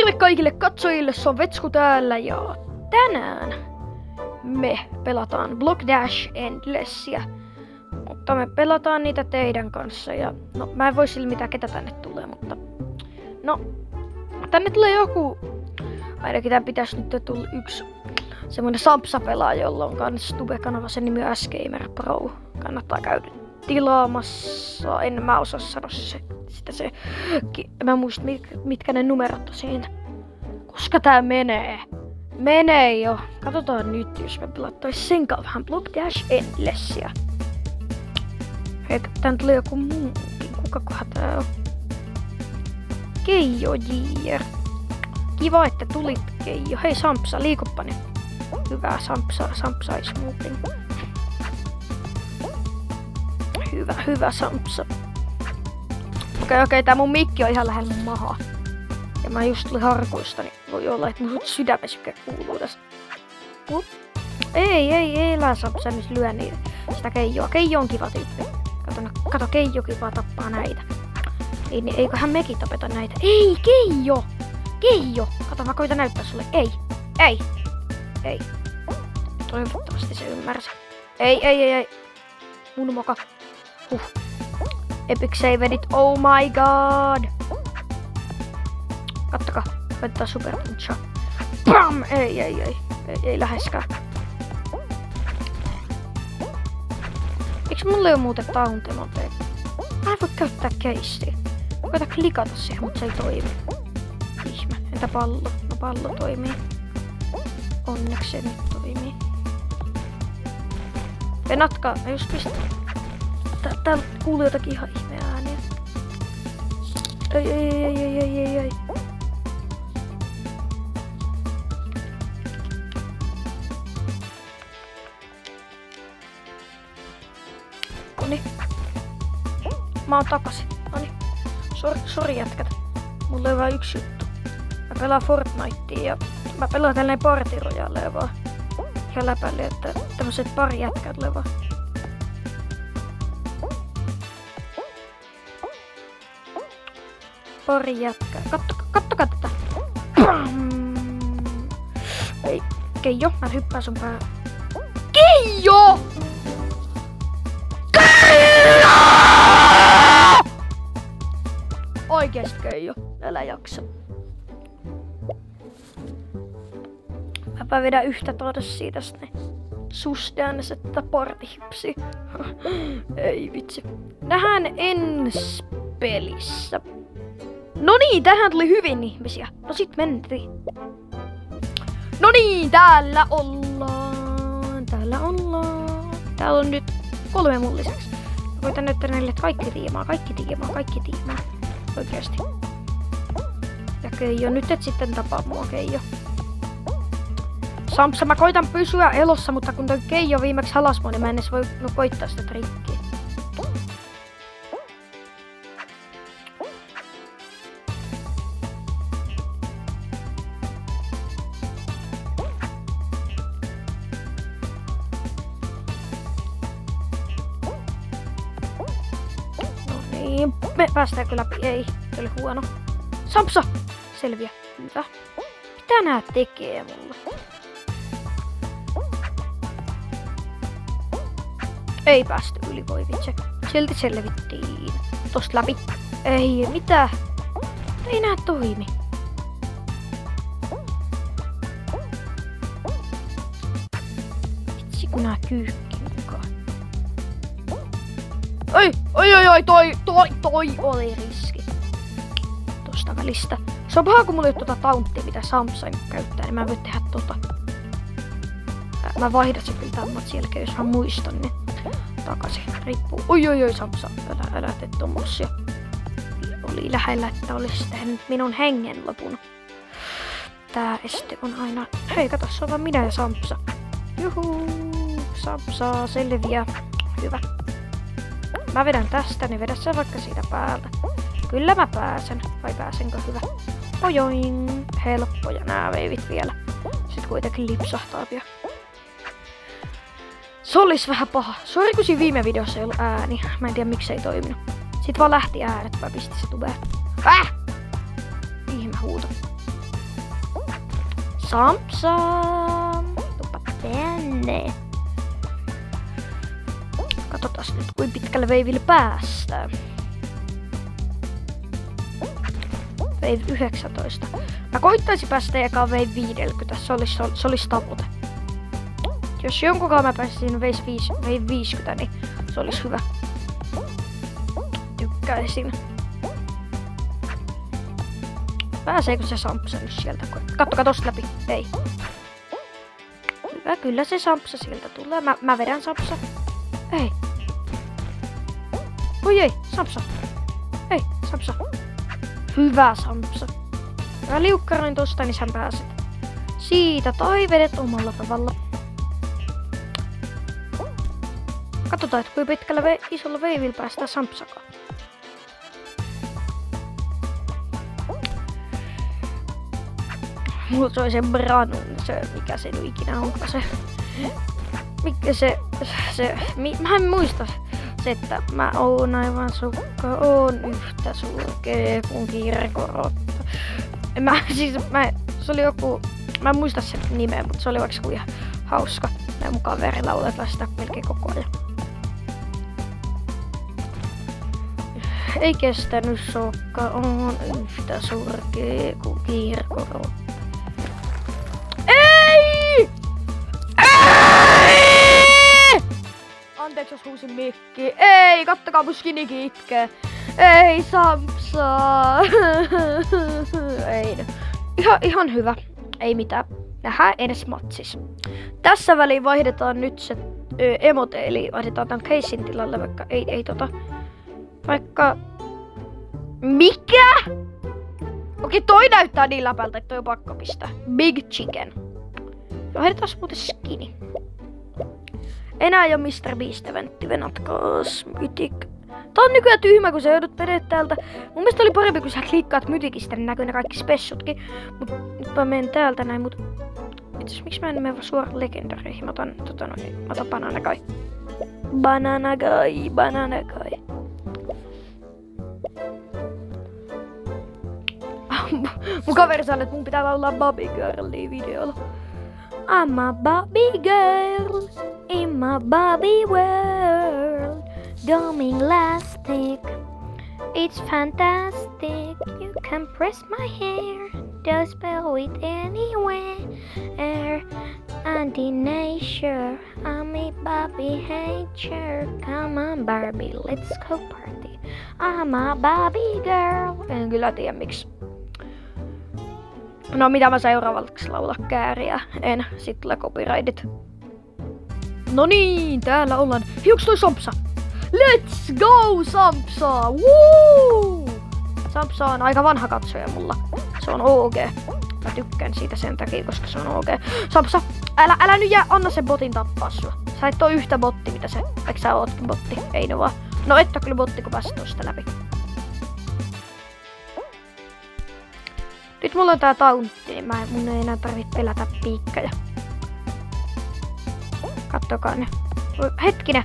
Terve kaikille katsojille, se on Vetsku täällä ja tänään me pelataan Block Dash Endlessia. Mutta me pelataan niitä teidän kanssa ja no mä en voi sillä mitään ketä tänne tulee, mutta no tänne tulee joku, ainakin tän pitäisi nyt tulla yksi semmoinen Sampsa-pelaaja, jolla on kans Tube-kanava, sen nimi on S-Gamer Pro. Kannattaa käydä tilaamassa, en mä osaa sanoa sitä mä muistan mitkä ne numerot on siinä. Koska tää menee? Menee jo. Katsotaan nyt, jos me pelattais senkaan vähän Block Dash Endlessia. Hei, tän tuli joku muukin. Kukakohan tää on? Keijo Jr. Kiva, että tulit, Keijo. Hei Sampsa, liikuppa nyt. Hyvä Sampsa is moving. Hyvä Sampsa. Okei, tää mun mikki on ihan lähellä mun mahaa. Ja mä just tulin harkuista, niin voi olla, että mun sydämesykkä kuuluu tässä. Ei, elää Sampsa, nyt lyö niin sitä Keijoa. Keijo on kiva tyyppi. Kato, Keijo kiva tappaa näitä. Ei, niin eiköhän mekin tapeta näitä. Ei, Keijo! Kato, mä koitan näyttää sulle. Ei. Toivottavasti se ymmärsi. Ei. Mun moka. Epic save edit, oh my god! Kattokaa, koittaa super punchaa. Bam! Ei läheskään. Eiks mulla oo muuten tauntemote? Mä en voi käyttää keistiä. Mä koitan klikata siihen, mutta se ei toimi. Ihme. Entä pallo? No pallo toimii. Onneksi se nyt toimii. Venatkaa, mä just pistän. Täällä kuuluu jotakin ihan ihme ääniä. Ei. Noniin. Mä oon takasin. Noniin. Sori jätkät. Mulla on vaan yksi juttu. Mä pelaan Fortnitea ja mä pelaan tällainen Party Royale vaan. Ihan läpälle, että tämmöset pari jätkää tulee vaan. Pari jätkää. Kattokaa tätä. Ei. Keijo, mä hyppään sun päälle. Keijo! Oikeesti Keijo, älä jaksa. Mäpä vedän yhtä taas siitä susteannes, että partihipsi. Ei vitsi. Nähdään ensi pelissä. No niin, tähän tuli hyvin ihmisiä. No sit mentiin. No niin, täällä ollaan. Täällä on nyt 3 mun lisäksi. Mä koitan näyttää näille, että kaikki tiimaa. Oikeesti. Ja Keijo, nyt et sitten tapaa mua, Keijo. Sampsa, mä koitan pysyä elossa, mutta kun toi Keijo viimeksi halas mua, niin mä en edes voi koittaa sitä trikkiä. Me päästäänkö läpi? Ei, se oli huono. Sampsa! Selviä. Hyvä. Mitä nää tekee mulle? Ei päästy yli, voi vitsi. Silti selvittiin. Tosta läpi. Ei, mitä? Ei nää toimi. Vitsi kun nää kyykki mukaan. Toi oli riski. Tosta välistä. Se on paha, kun mulla ei tuota taunttia, mitä Sampsa käyttää, niin mä en voi tehdä tota. Mä vaihdan se kyllä tämän matsin jälkeen, jos mä muistan, niin takaisin. Riippuu. Oi, Sampsa, älä tee tommosia. Oli lähellä, että olisi tehnyt minun hengen lopun. Tää este on aina... Hei, kato, se on vaan minä ja Sampsa. Juhuu, Sampsa selviää. Hyvä. Mä vedän tästä, niin vedä sä vaikka siitä päältä. Kyllä mä pääsen. Vai pääsenkö? Hyvä. Ojoin. Helppoja nää veivit vielä. Sitten kuitenkin lipsahtaa pian. Se olis vähän paha. Sori, kun siinä viime videossa ei ollut ääni. Mä en tiedä miksi ei toiminut. Sit vaan lähti äänet, vai pisti se tubeen. Ihme huuto. Sampsa! Tuppa tänne. Katsotaan nyt, kuinka pitkälle veiville päästään. Wave 19. Mä koittaisin päästä ekaan Wave 50. Se olisi tavoite. Jos jonkunkaan mä pääsisin Wave 50, niin se olisi hyvä. Tykkäisin. Pääseekö se Sampsa nyt sieltä? Kattokaa tosta läpi. Ei. Hyvä, kyllä se Sampsa sieltä tulee. Mä vedän Sampsa. Ei. Oi ei, Sampsa. Ei, Sampsa. Hyvä Sampsa. Mä liukkaroin tosta, niin sä pääset. Siitä tai vedet omalla tavalla. Katsotaan, että kuinka pitkällä isolla veivillä päästään Sampsakaan. Mulla se oli se Branun, se mikä se nyt ikinä onkaan se. Mikä se, mä en muista se, että mä oon aivan sukka, oon yhtä surkea kuin kirkorotta. Se oli joku, mä en muista sen nimeä, mutta se oli vaikka ihan hauska. Näin mun kaveri lauletaan sitä melkein koko ajan. Ei kestänyt sokka, on yhtä surkea kuin kirkorotta. Ei! Ei! Anteeksi jos huusin mikki. Ei, kattokaa mun skinikin itkee. Ei Sampsa. Ei. Ihan hyvä. Ei mitään. Nähdään edes matsis. Tässä väliin vaihdetaan nyt se emote, eli vaihdetaan tämän Casein tilalle, vaikka vaikka... Mikä? Okei, toi näyttää niin läpältä, että toi on pakko pistää. Big Chicken. Vaihdetaan muuten skini. Enää ei oo Mr. Beast-eventti, venatkaas. Mytik. Tää on nykyään tyhmä, kun sä joudut pereet täältä. Mun mielestä oli parempi, kun sä klikkaat Mytikistä, niin näkyy ne kaikki spessutkin. Mut nyt mä menen täältä näin, mut... Itseasiassa miksi mä en mene suoraan legendareihin? Mä otan Banana Guy. Banana Guy, Banana Guy. Mun kaveri sanoi, että mun pitää laulaa Bobby Girlia videolla. I'm a Bobby girl in my Bobby world. Doming elastic, it's fantastic. You can press my hair, do spell it anywhere. And in nature, I'm a Bobby hater. Come on Barbie, let's go party. I'm a Bobby girl. En kyllä tiedä miksi. No mitä mä seuraavaksi laula kääriä? En. Sit tulee copyrightit. No niin, täällä ollaan. Hiuks toi Sampsa? Let's go Sampsa! Woo! Sampsa on aika vanha katsoja mulla. Se on OG. Mä tykkään siitä sen takia, koska se on OG. Sampsa, älä nyt anna sen botin tappaa sua. Sä et oo yhtä botti, mitä se. Eikö sä ootkin botti? Ei no vaan. No et oo kyllä botti, kun pääsit tosta läpi. Nyt mulla on tää tauntti, niin mun ei enää tarvitse pelätä piikkejä. Kattokaa ne. Hetkinen.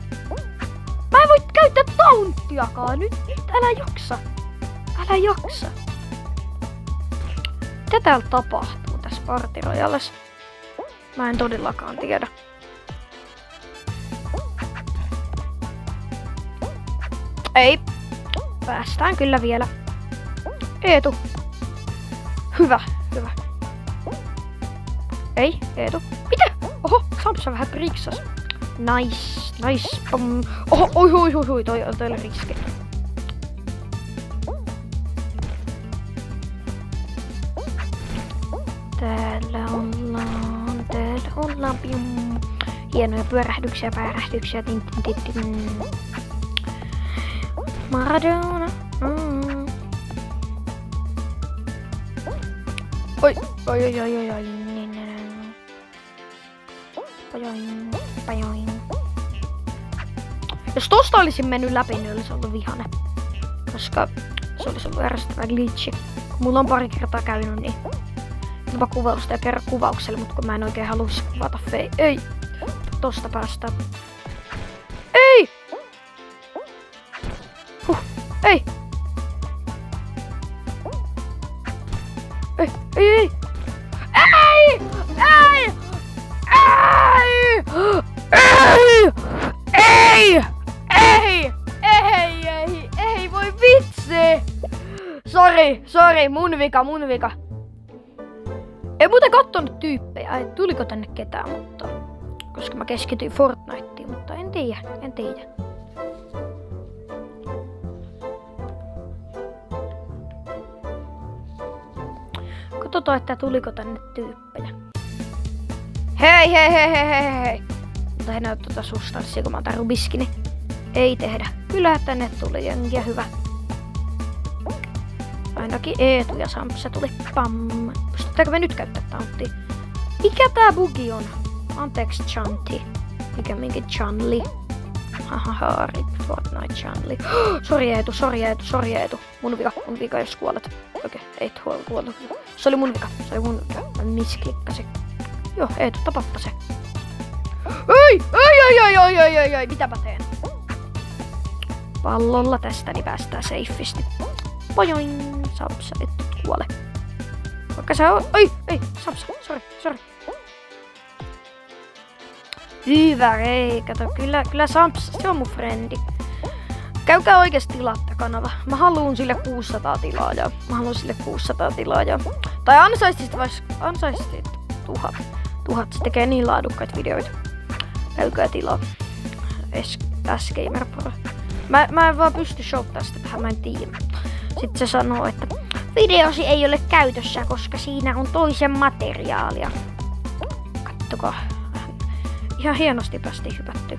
Mä en voi käyttää taunttiakaan. Nyt älä jaksa. Älä jaksa. Mitä täällä tapahtuu tässä Party Royalessa? Mä en todellakaan tiedä. Ei. Päästään kyllä vielä. Eetu. Hyvä, hyvä. Ei, Eetu. Mitä? Oho, Sampsa vähän priksas. Nice. Oho, oi, toi oli riski. Täällä ollaan. Pium. Hienoja pyörähdyksiä, päärähdyksiä. Tin. Maradona. Oi. Jos tosta olisin mennyt läpi, niin olisi ollut vihane. Koska se olisi ollut ärsyttävä glitchi. Mulla on pari kertaa käynyt niin. Jopa kuvausta ja kerran kuvaukselle, mutta kun mä en oikein haluaisi kuvata Ei! Tosta päästään. Ei! Ei! Ei! Ei! Ei voi vitsi! Sori, mun vika. En muuten kattonut tyyppejä, et tuliko tänne ketään, mutta... Koska mä keskityin Fortniteen, mutta en tiedä. Katsotaan, että tuliko tänne tyyppejä. Hei! Mutta he näyttää substanssia, kun mä otan rubiskini. Ei tehdä. Kyllä tänne tuli jengiä, hyvä. Ainakin Eetu ja Sampsa tuli. Pam. Pystytäänkö me nyt käyttää tauntia? Mikä tää bugi on? Anteeksi Chanti. Mikä minkin Chanli? Hahaha, Fortnite Chanli. Sori Eetu. Mun vika jos kuolet. Okei, ei kuollut. Se oli mun vika. Mä misklikkasin. Joo, Eetu, tapappa se. Ei, mitä mä teen? Pallolla tästä niin päästään safeisti. Pojoin! Sampsa, et kuole. Vaikka sä on... Ei, Sampsa, sori. Hyvä, ei, kato, kyllä Sampsa, se on mun frendi. Käykää oikeesti tilata kanava. Mä haluun sille 600 tilaajaa. Tai ansaisit 1000, se tekee niin laadukkaita videoita. Käykää tilaa. S-Gamer Pro. Mä en vaan pysty showttaa sitä tähän, mä en tiedä. Sitten se sanoo, että videosi ei ole käytössä, koska siinä on toisen materiaalia. Kattokaa. Ihan hienosti päästiin hypättyä.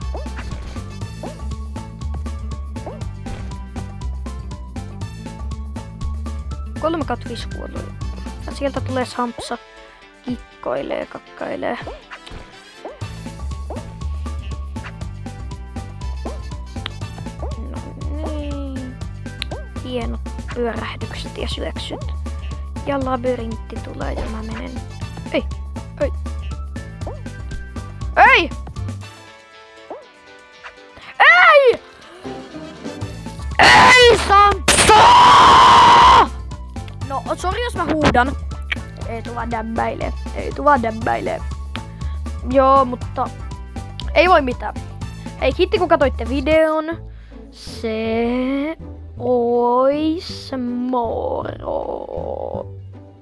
Kolme kat 5 kuolua. Sieltä tulee Sampsa. Kikkoilee, kakkailee. Hienot pyörähdykset ja syöksyt. Ja labyrintti tulee ja mä menen... Ei! Ei Sampsa! No, sori jos mä huudan. Ei tuva däbäilee. Joo, mutta... Ei voi mitään. Hei, kiitti kun katsoitte videon. Se... Ois moro.